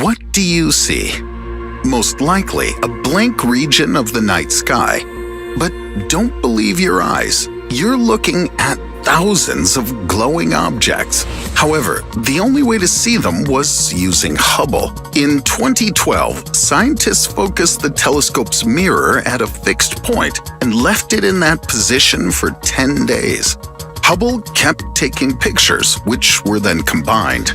What do you see? Most likely a blank region of the night sky. But don't believe your eyes. You're looking at thousands of glowing objects. However, the only way to see them was using Hubble. In 2012, scientists focused the telescope's mirror at a fixed point and left it in that position for 10 days. Hubble kept taking pictures, which were then combined.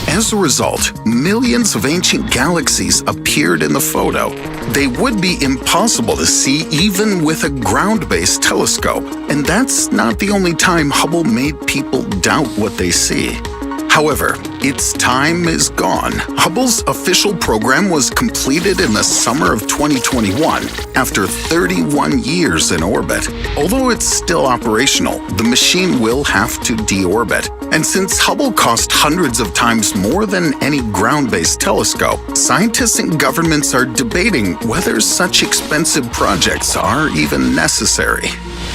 As a result, millions of ancient galaxies appeared in the photo. They would be impossible to see even with a ground-based telescope, and that's not the only time Hubble made people doubt what they see. However, its time is gone. Hubble's official program was completed in the summer of 2021, after 31 years in orbit. Although it's still operational, the machine will have to deorbit. And since Hubble cost hundreds of times more than any ground-based telescope, scientists and governments are debating whether such expensive projects are even necessary.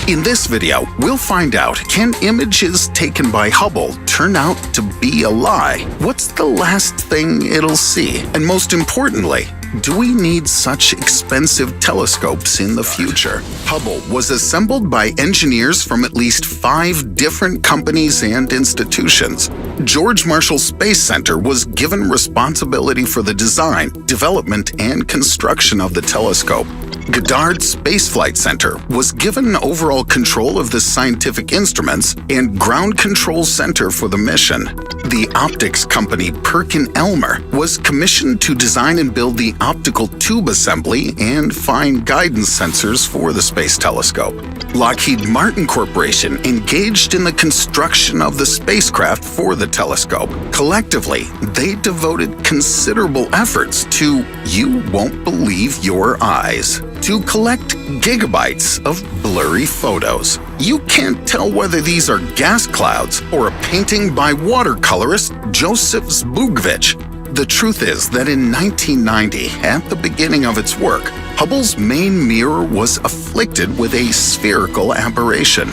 In this video, we'll find out, can images taken by Hubble turn out to be a lie? What's the last thing it'll see? And most importantly, do we need such expensive telescopes in the future? Hubble was assembled by engineers from at least 5 different companies and institutions. George Marshall Space Center was given responsibility for the design, development, and construction of the telescope. Goddard Space Flight Center was given overall control of the scientific instruments and ground control center for the mission. The optics company Perkin-Elmer was commissioned to design and build the optical tube assembly and fine guidance sensors for the space telescope. Lockheed Martin Corporation engaged in the construction of the spacecraft for the telescope. Collectively, they devoted considerable efforts to, you won't believe your eyes, to collect gigabytes of blurry photos. You can't tell whether these are gas clouds or a painting by watercolorist Joseph Zbugvich. The truth is that in 1990, at the beginning of its work, Hubble's main mirror was afflicted with a spherical aberration.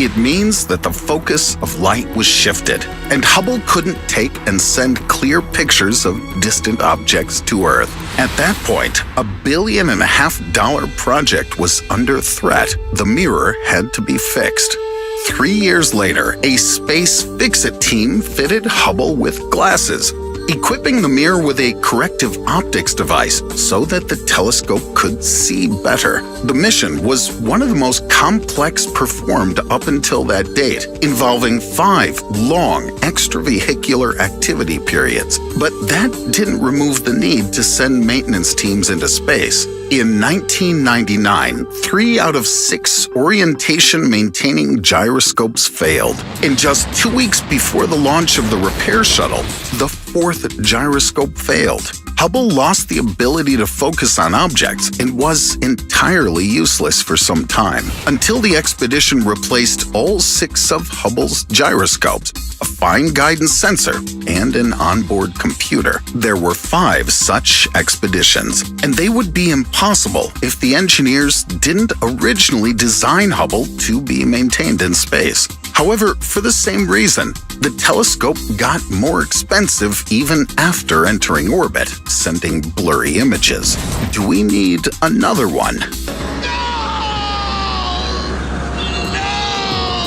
It means that the focus of light was shifted, and Hubble couldn't take and send clear pictures of distant objects to Earth. At that point, $1.5 billion project was under threat. The mirror had to be fixed. 3 years later, a space fix-it team fitted Hubble with glasses, equipping the mirror with a corrective optics device so that the telescope could see better. The mission was one of the most complex performed up until that date, involving 5 long extravehicular activity periods. But that didn't remove the need to send maintenance teams into space. In 1999, 3 out of 6 orientation-maintaining gyroscopes failed. And just 2 weeks before the launch of the repair shuttle, the 4th gyroscope failed. Hubble lost the ability to focus on objects and was entirely useless for some time, until the expedition replaced all 6 of Hubble's gyroscopes, a fine guidance sensor, and an onboard computer. There were 5 such expeditions, and they would be impossible if the engineers didn't originally design Hubble to be maintained in space. However, for the same reason, the telescope got more expensive even after entering orbit, sending blurry images. Do we need another one?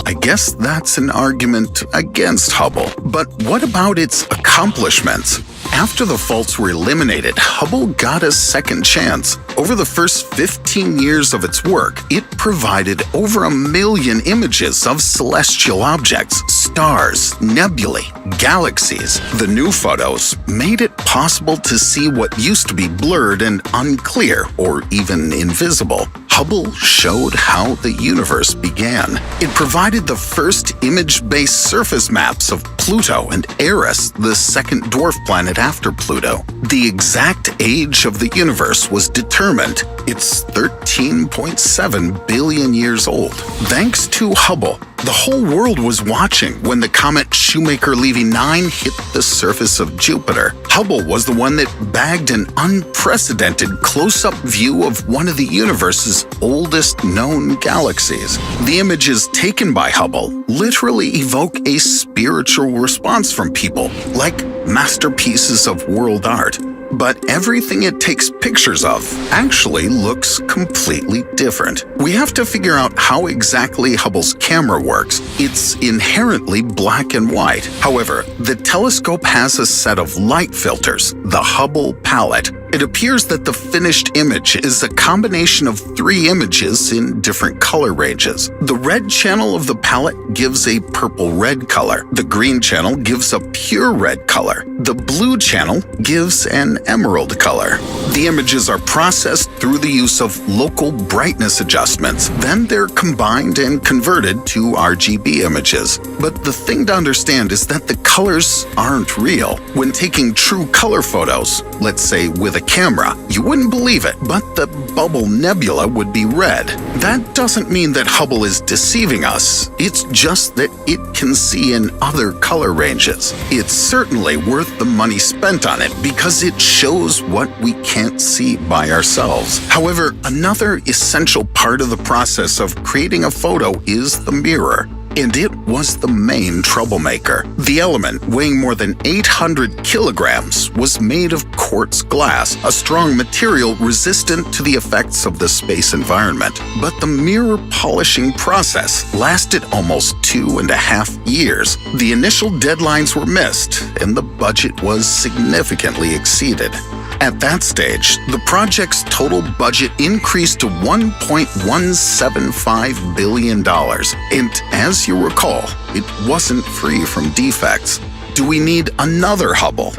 I guess that's an argument against Hubble. But what about its accomplishments? After the faults were eliminated, Hubble got a second chance. Over the first 15 years of its work, it provided over 1 million images of celestial objects, stars, nebulae, galaxies. The new photos made it possible to see what used to be blurred and unclear, or even invisible. Hubble showed how the universe began. It provided the first image-based surface maps of Pluto and Eris, the second dwarf planet after Pluto. The exact age of the universe was determined. It's 13.7 billion years old. Thanks to Hubble, the whole world was watching when the comet Shoemaker-Levy 9 hit the surface of Jupiter. Hubble was the one that bagged an unprecedented close-up view of one of the universe's oldest known galaxies. The images taken by Hubble literally evoke a spiritual response from people, like masterpieces of world art. but everything it takes pictures of actually looks completely different. We have to figure out how exactly Hubble's camera works. It's inherently black and white. However, the telescope has a set of light filters, the Hubble palette. It appears that the finished image is a combination of 3 images in different color ranges. The red channel of the palette gives a purple-red color. The green channel gives a pure red color. The blue channel gives an emerald color. The images are processed through the use of local brightness adjustments. Then they're combined and converted to RGB images. But the thing to understand is that the colors aren't real. When taking true color photos, let's say with a camera, you wouldn't believe it, but the bubble nebula would be red. That doesn't mean that Hubble is deceiving us. It's just that it can see in other color ranges. It's certainly worth the money spent on it because it shows what we can't see by ourselves. However, another essential part of the process of creating a photo is the mirror. And it was the main troublemaker. The element, weighing more than 800 kilograms, was made of quartz glass, a strong material resistant to the effects of the space environment. But the mirror polishing process lasted almost 2.5 years. The initial deadlines were missed, and the budget was significantly exceeded. At that stage, the project's total budget increased to $1.175 billion. And as you recall, it wasn't free from defects. Do we need another Hubble?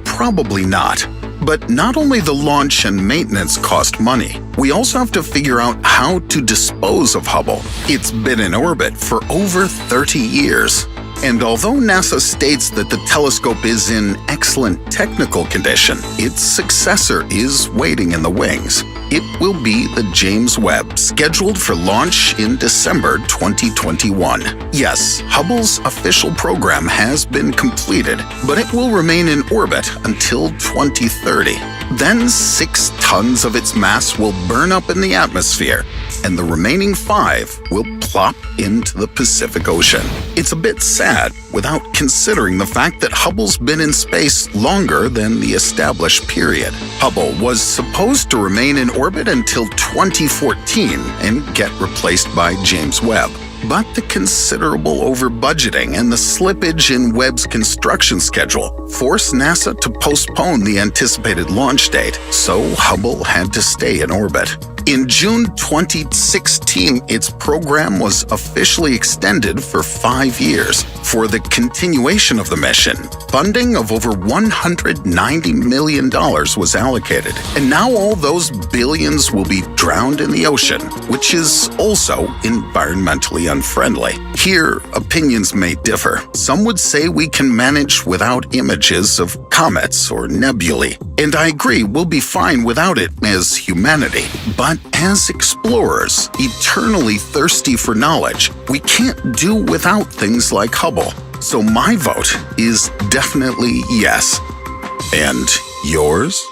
Probably not. But not only the launch and maintenance cost money, we also have to figure out how to dispose of Hubble. It's been in orbit for over 30 years. And although NASA states that the telescope is in excellent technical condition, its successor is waiting in the wings. It will be the JamesWebb, scheduled for launch in December 2021. Yes, Hubble's official program has been completed, but it will remain in orbit until 2030. Then 6 tons of its mass will burn up in the atmosphere, and the remaining 5 will plop into the Pacific Ocean. It's a bit sad without considering the fact that Hubble's been in space longer than the established period. Hubble was supposed to remain in orbit until 2014 and get replaced by JamesWebb. But the considerable over-budgeting and the slippage in Webb's construction schedule forced NASA to postpone the anticipated launch date, so Hubble had to stay in orbit. In June 2016, its program was officially extended for 5 years. For the continuation of the mission, funding of over $190 million was allocated. And now all those billions will be drowned in the ocean, which is also environmentally unfriendly. Here, opinions may differ. Some would say we can manage without images of comets or nebulae. And I agree, we'll be fine without it as humanity. But as explorers, eternally thirsty for knowledge, we can't do without things like Hubble. So my vote is definitely yes. And yours?